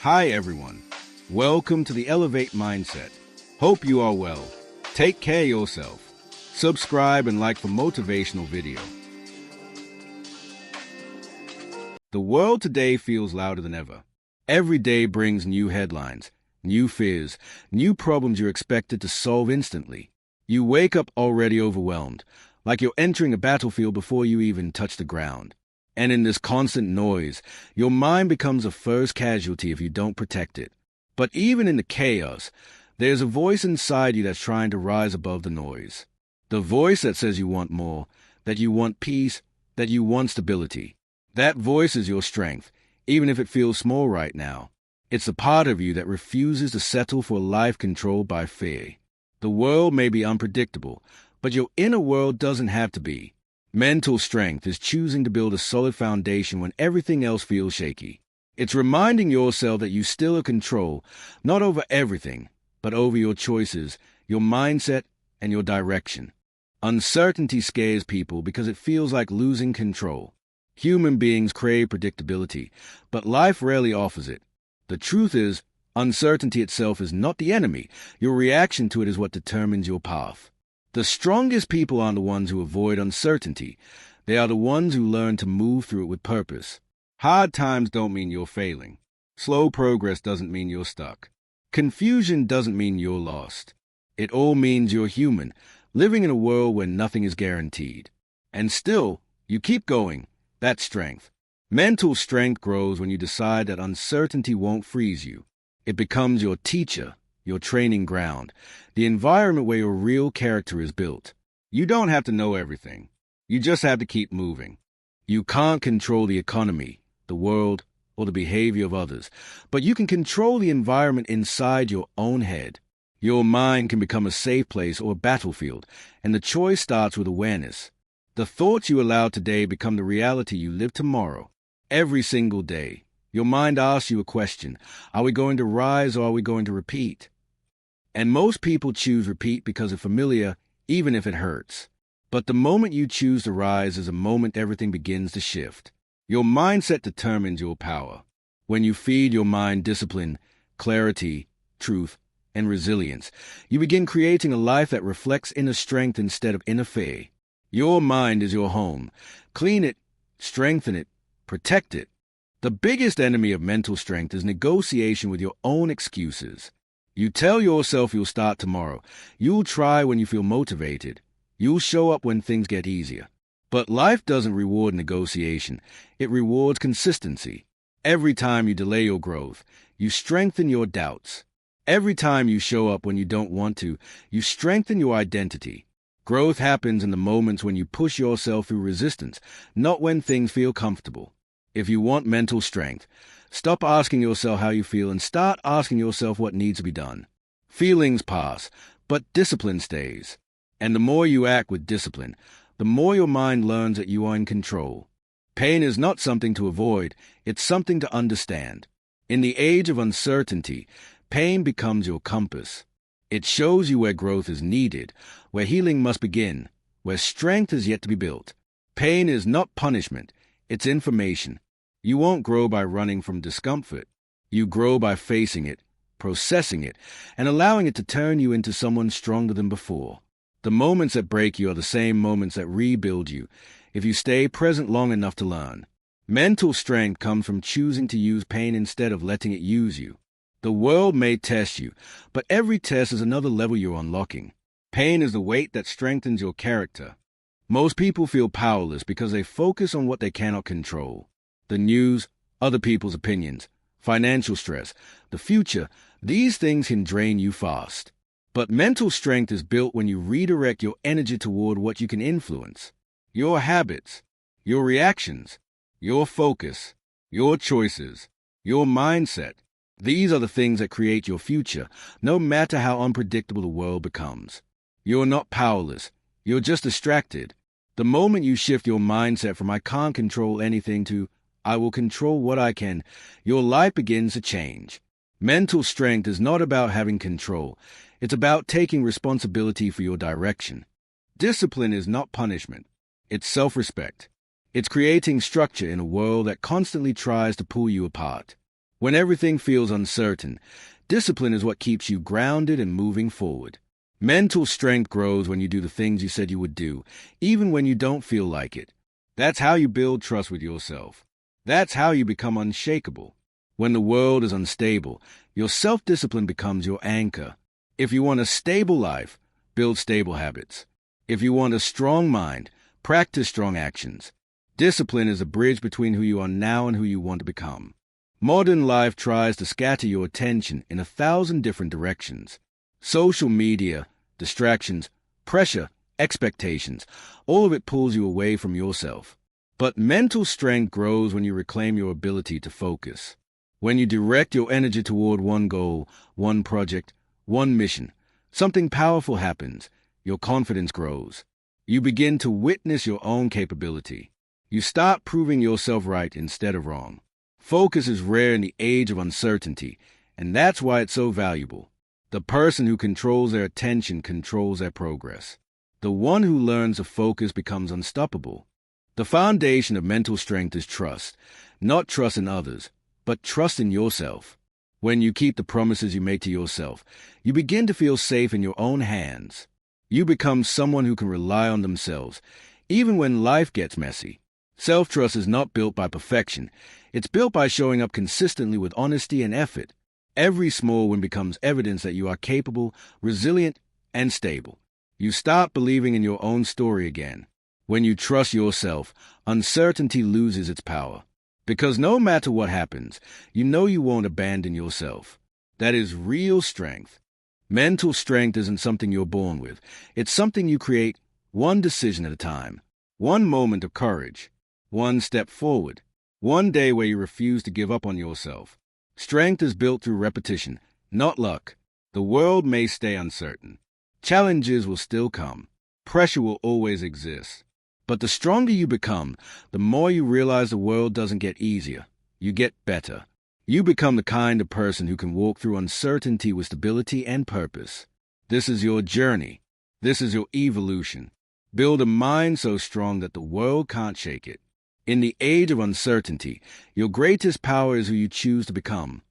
Hi everyone. Welcome to the Elevate Mindset. Hope you are well. Take care of yourself. Subscribe and like for motivational video. The world today feels louder than ever. Every day brings new headlines, new fears, new problems you're expected to solve instantly. You wake up already overwhelmed, like you're entering a battlefield before you even touch the ground. And in this constant noise, your mind becomes a first casualty if you don't protect it. But even in the chaos, there's a voice inside you that's trying to rise above the noise. The voice that says you want more, that you want peace, that you want stability. That voice is your strength, even if it feels small right now. It's the part of you that refuses to settle for a life controlled by fear. The world may be unpredictable, but your inner world doesn't have to be. Mental strength is choosing to build a solid foundation when everything else feels shaky. It's reminding yourself that you still have control, not over everything, but over your choices, your mindset, and your direction. Uncertainty scares people because it feels like losing control. Human beings crave predictability, but life rarely offers it. The truth is, uncertainty itself is not the enemy. Your reaction to it is what determines your path. The strongest people aren't the ones who avoid uncertainty. They are the ones who learn to move through it with purpose. Hard times don't mean you're failing. Slow progress doesn't mean you're stuck. Confusion doesn't mean you're lost. It all means you're human, living in a world where nothing is guaranteed. And still, you keep going. That's strength. Mental strength grows when you decide that uncertainty won't freeze you. It becomes your teacher, your training ground, the environment where your real character is built. You don't have to know everything. You just have to keep moving. You can't control the economy, the world, or the behavior of others, but you can control the environment inside your own head. Your mind can become a safe place or a battlefield, and the choice starts with awareness. The thoughts you allow today become the reality you live tomorrow. Every single day, your mind asks you a question. Are we going to rise or are we going to repeat? And most people choose repeat because it's familiar, even if it hurts. But the moment you choose to rise is a moment everything begins to shift. Your mindset determines your power. When you feed your mind discipline, clarity, truth, and resilience, you begin creating a life that reflects inner strength instead of inner fear. Your mind is your home. Clean it, strengthen it, protect it. The biggest enemy of mental strength is negotiation with your own excuses. You tell yourself you'll start tomorrow. You'll try when you feel motivated. You'll show up when things get easier. But life doesn't reward negotiation. It rewards consistency. Every time you delay your growth, you strengthen your doubts. Every time you show up when you don't want to, you strengthen your identity. Growth happens in the moments when you push yourself through resistance, not when things feel comfortable. If you want mental strength, stop asking yourself how you feel and start asking yourself what needs to be done. Feelings pass, but discipline stays. And the more you act with discipline, the more your mind learns that you are in control. Pain is not something to avoid, it's something to understand. In the age of uncertainty, pain becomes your compass. It shows you where growth is needed, where healing must begin, where strength is yet to be built. Pain is not punishment, it's information. You won't grow by running from discomfort. You grow by facing it, processing it, and allowing it to turn you into someone stronger than before. The moments that break you are the same moments that rebuild you, if you stay present long enough to learn. Mental strength comes from choosing to use pain instead of letting it use you. The world may test you, but every test is another level you're unlocking. Pain is the weight that strengthens your character. Most people feel powerless because they focus on what they cannot control. The news, other people's opinions, financial stress, the future, these things can drain you fast. But mental strength is built when you redirect your energy toward what you can influence. Your habits, your reactions, your focus, your choices, your mindset. These are the things that create your future, no matter how unpredictable the world becomes. You're not powerless. You're just distracted. The moment you shift your mindset from I can't control anything to I will control what I can, your life begins to change. Mental strength is not about having control. It's about taking responsibility for your direction. Discipline is not punishment. It's self-respect. It's creating structure in a world that constantly tries to pull you apart. When everything feels uncertain, discipline is what keeps you grounded and moving forward. Mental strength grows when you do the things you said you would do, even when you don't feel like it. That's how you build trust with yourself. That's how you become unshakable. When the world is unstable, your self-discipline becomes your anchor. If you want a stable life, build stable habits. If you want a strong mind, practice strong actions. Discipline is a bridge between who you are now and who you want to become. Modern life tries to scatter your attention in 1,000 different directions. Social media, distractions, pressure, expectations, all of it pulls you away from yourself. But mental strength grows when you reclaim your ability to focus. When you direct your energy toward one goal, one project, one mission, something powerful happens. Your confidence grows. You begin to witness your own capability. You start proving yourself right instead of wrong. Focus is rare in the age of uncertainty, and that's why it's so valuable. The person who controls their attention controls their progress. The one who learns to focus becomes unstoppable. The foundation of mental strength is trust, not trust in others, but trust in yourself. When you keep the promises you make to yourself, you begin to feel safe in your own hands. You become someone who can rely on themselves, even when life gets messy. Self-trust is not built by perfection. It's built by showing up consistently with honesty and effort. Every small win becomes evidence that you are capable, resilient, and stable. You start believing in your own story again. When you trust yourself, uncertainty loses its power. Because no matter what happens, you know you won't abandon yourself. That is real strength. Mental strength isn't something you're born with. It's something you create one decision at a time, one moment of courage, one step forward, one day where you refuse to give up on yourself. Strength is built through repetition, not luck. The world may stay uncertain. Challenges will still come. Pressure will always exist. But the stronger you become, the more you realize the world doesn't get easier. You get better. You become the kind of person who can walk through uncertainty with stability and purpose. This is your journey. This is your evolution. Build a mind so strong that the world can't shake it. In the age of uncertainty, your greatest power is who you choose to become.